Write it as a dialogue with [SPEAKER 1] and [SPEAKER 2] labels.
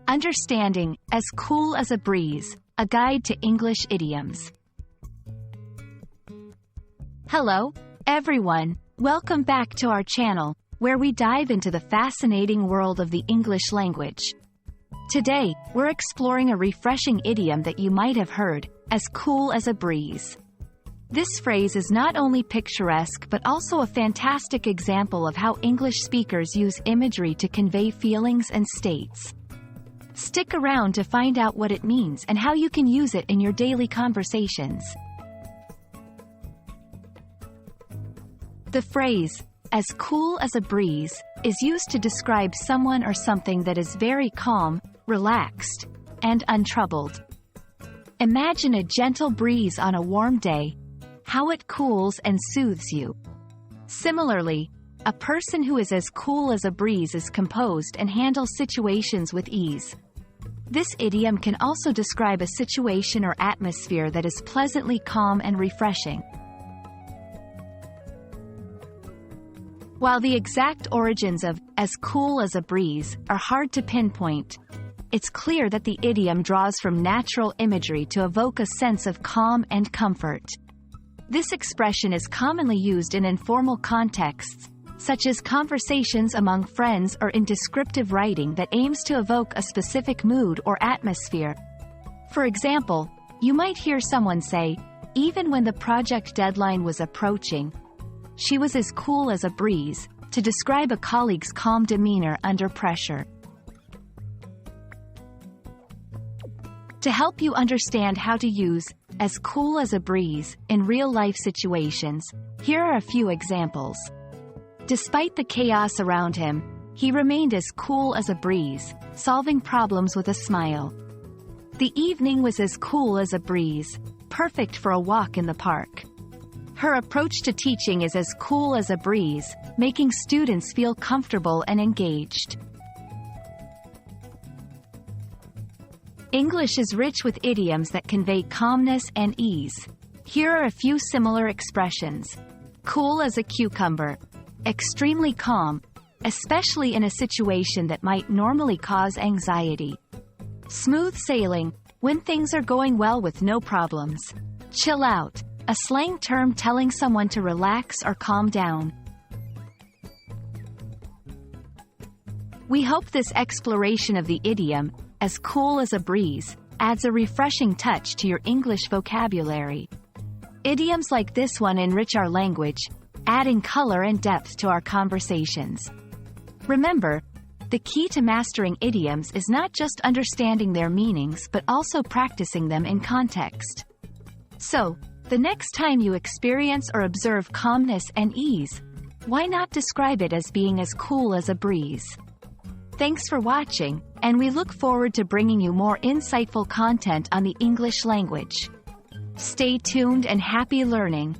[SPEAKER 1] Understanding, as cool as a breeze, a guide to English idioms. Hello, everyone. Welcome back to our channel, where we dive into the fascinating world of the English language. Today, we're exploring a refreshing idiom that you might have heard, as cool as a breeze. This phrase is not only picturesque but also a fantastic example of how English speakers use imagery to convey feelings and states. Stick around to find out what it means and how you can use it in your daily conversations. The phrase, as cool as a breeze, is used to describe someone or something that is very calm, relaxed, and untroubled. Imagine a gentle breeze on a warm day, how it cools and soothes you. Similarly, a person who is as cool as a breeze is composed and handles situations with ease. This idiom can also describe a situation or atmosphere that is pleasantly calm and refreshing. While the exact origins of "as cool as a breeze" are hard to pinpoint, it's clear that the idiom draws from natural imagery to evoke a sense of calm and comfort. This expression is commonly used in informal contexts, such as conversations among friends or in descriptive writing that aims to evoke a specific mood or atmosphere. For example, you might hear someone say, "Even when the project deadline was approaching, she was as cool as a breeze," to describe a colleague's calm demeanor under pressure. To help you understand how to use "as cool as a breeze" in real-life situations, here are a few examples. Despite the chaos around him, he remained as cool as a breeze, solving problems with a smile. The evening was as cool as a breeze, perfect for a walk in the park. Her approach to teaching is as cool as a breeze, making students feel comfortable and engaged. English is rich with idioms that convey calmness and ease. Here are a few similar expressions. Cool as a cucumber. Extremely calm, especially in a situation that might normally cause anxiety. Smooth sailing, when things are going well with no problems. Chill out, a slang term telling someone to relax or calm down. We hope this exploration of the idiom, "as cool as a breeze," adds a refreshing touch to your English vocabulary. Idioms like this one enrich our language, adding color and depth to our conversations. Remember, the key to mastering idioms is not just understanding their meanings but also practicing them in context. So, the next time you experience or observe calmness and ease, why not describe it as being as cool as a breeze? Thanks for watching, and we look forward to bringing you more insightful content on the English language. Stay tuned and happy learning!